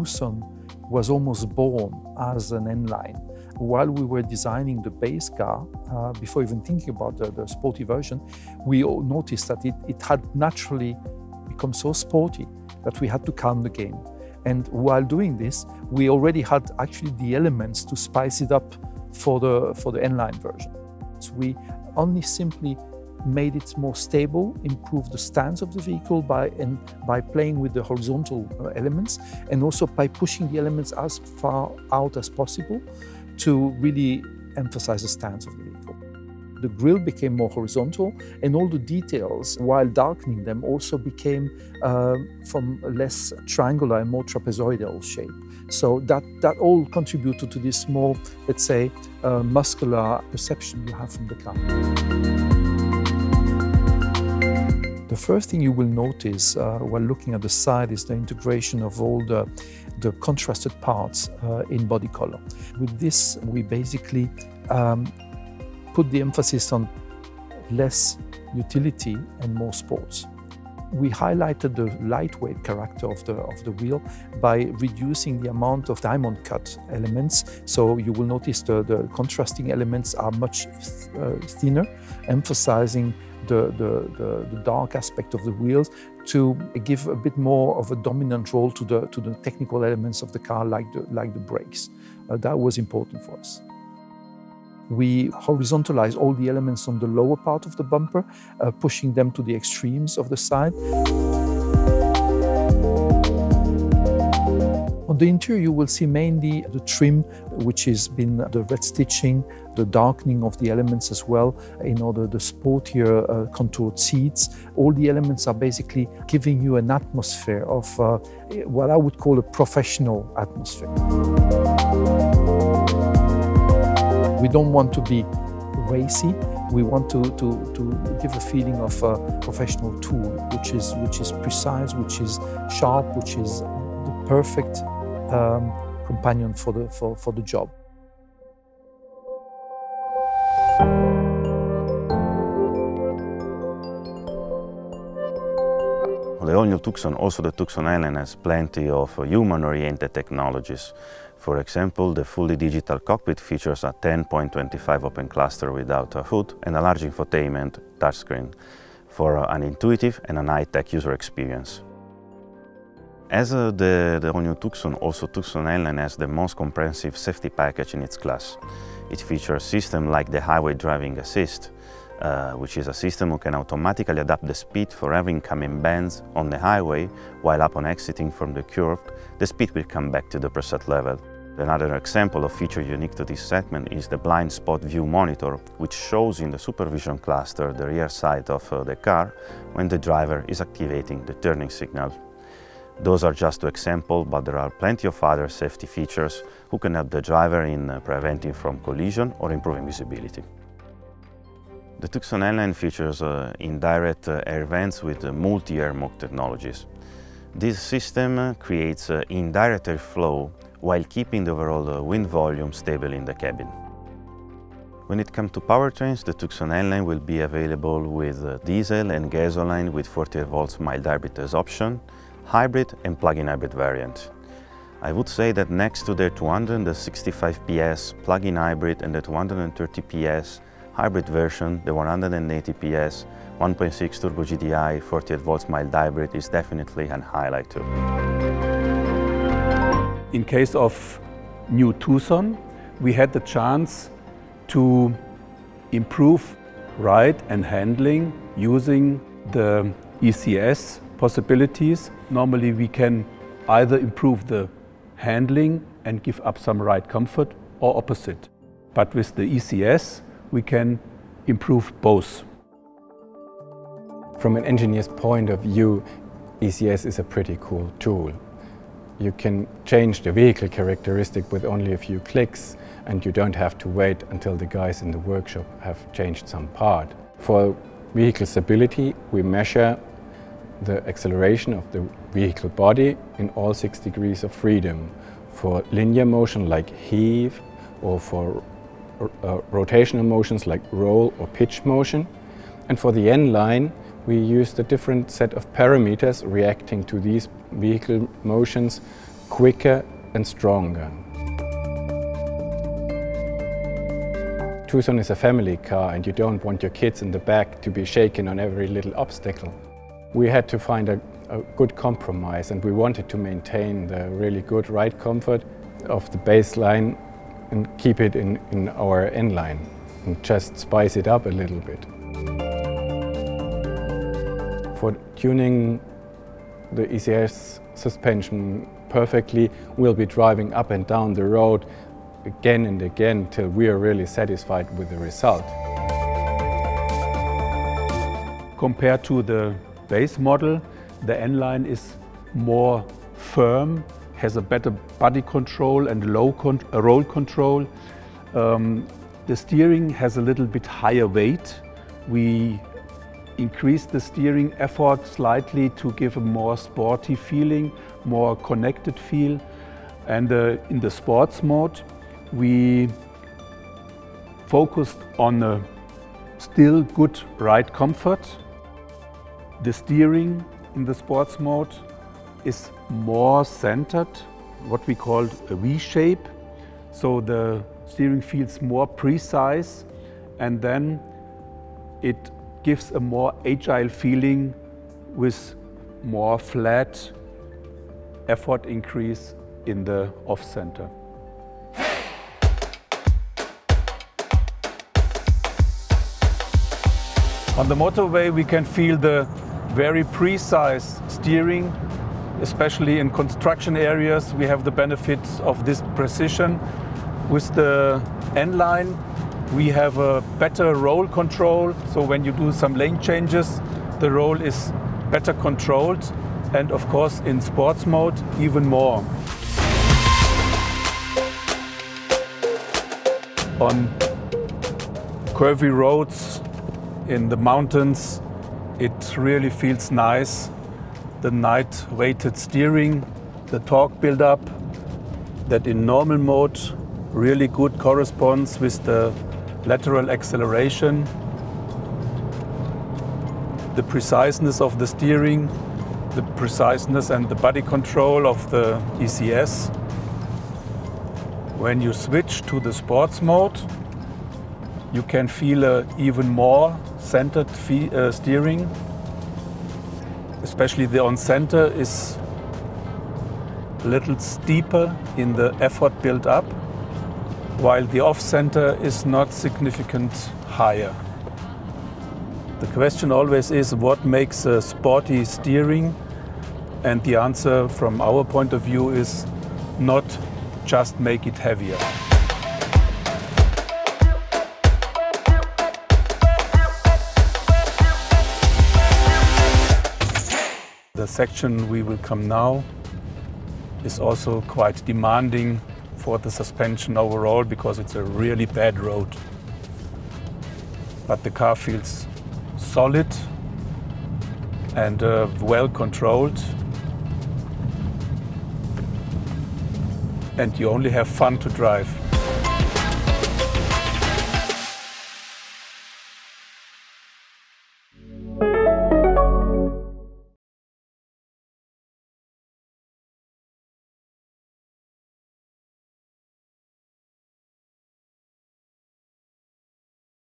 Tucson was almost born as an N-Line. While we were designing the base car, before even thinking about the sporty version, we all noticed that it had naturally become so sporty that we had to calm the game. And while doing this, we already had actually the elements to spice it up for the N-Line version. So we only simply made it more stable, improved the stance of the vehicle by playing with the horizontal elements, and also by pushing the elements as far out as possible to really emphasize the stance of the vehicle. The grille became more horizontal, and all the details, while darkening them, also became from a less triangular and more trapezoidal shape. So that all contributed to this more, let's say, muscular perception you have from the car. The first thing you will notice while looking at the side is the integration of all the contrasted parts in body color. With this, we basically put the emphasis on less utility and more sports. We highlighted the lightweight character of the wheel by reducing the amount of diamond cut elements. So you will notice the contrasting elements are much thinner, emphasizing the dark aspect of the wheels to give a bit more of a dominant role to the technical elements of the car, like the brakes. That was important for us. We horizontalized all the elements on the lower part of the bumper, pushing them to the extremes of the side. On the interior, you will see mainly the trim, which has been the red stitching, the darkening of the elements as well, in order the sportier contoured seats. All the elements are basically giving you an atmosphere of what I would call a professional atmosphere. We don't want to be racy. We want to give a feeling of a professional tool, which is precise, which is sharp, which is the perfect companion for the job. The all-new Tucson, also the Tucson LN, has plenty of human-oriented technologies. For example, the fully digital cockpit features a 10.25 open cluster without a hood and a large infotainment touchscreen for an intuitive and a high-tech user experience. As the all-new Tucson, also Tucson LN has the most comprehensive safety package in its class. It features systems like the Highway Driving Assist, which is a system who can automatically adapt the speed for every incoming bends on the highway, while upon exiting from the curve, the speed will come back to the preset level. Another example of feature unique to this segment is the blind spot view monitor, which shows in the supervision cluster the rear side of the car when the driver is activating the turning signal. Those are just two examples, but there are plenty of other safety features who can help the driver in preventing from collision or improving visibility. The Tucson LN features indirect air vents with multi-air mock technologies. This system creates indirect airflow while keeping the overall wind volume stable in the cabin. When it comes to powertrains, the Tucson LN will be available with diesel and gasoline with 48 volts mild hybrid as option, hybrid and plug-in hybrid variant. I would say that next to the 265 PS plug-in hybrid and the 230 PS hybrid version, the 180 PS 1.6 Turbo GDI 48 volts mild hybrid is definitely an highlight too. In case of new Tucson, we had the chance to improve ride and handling using the ECS possibilities. Normally we can either improve the handling and give up some ride comfort, or opposite. But with the ECS, we can improve both. From an engineer's point of view, ECS is a pretty cool tool. You can change the vehicle characteristic with only a few clicks, and you don't have to wait until the guys in the workshop have changed some part. For vehicle stability, we measure the acceleration of the vehicle body in all 6 degrees of freedom. For linear motion like heave, or for rotational motions like roll or pitch motion. And for the N-line, we use the different set of parameters reacting to these vehicle motions quicker and stronger. Tucson is a family car and you don't want your kids in the back to be shaken on every little obstacle. We had to find a good compromise, and we wanted to maintain the really good ride comfort of the baseline and keep it in our N-line and just spice it up a little bit. For tuning the ECS suspension perfectly, we'll be driving up and down the road again and again till we are really satisfied with the result. Compared to the base model, the N-line is more firm, has a better body control and roll control. The steering has a little bit higher weight. We increased the steering effort slightly to give a more sporty feeling, more connected feel. And in the sports mode, we focused on a still good ride comfort. The steering in the sports mode is more centered, what we call a V shape. So the steering feels more precise, and then it gives a more agile feeling with more flat effort increase in the off-center. On the motorway we can feel the very precise steering, especially in construction areas. We have the benefits of this precision. With the N-line we have a better roll control, so when you do some lane changes the roll is better controlled, and of course in sports mode even more. On curvy roads in the mountains it really feels nice. The night-weighted steering, the torque build-up, that in normal mode really good corresponds with the lateral acceleration. The preciseness of the steering, the preciseness and the body control of the ECS. When you switch to the sports mode, you can feel an even more centered steering. Especially the on-center is a little steeper in the effort built up, while the off-center is not significant higher. The question always is what makes a sporty steering, and the answer from our point of view is not just make it heavier. The section we will come now is also quite demanding for the suspension overall because it's a really bad road. But the car feels solid and well controlled, and you only have fun to drive.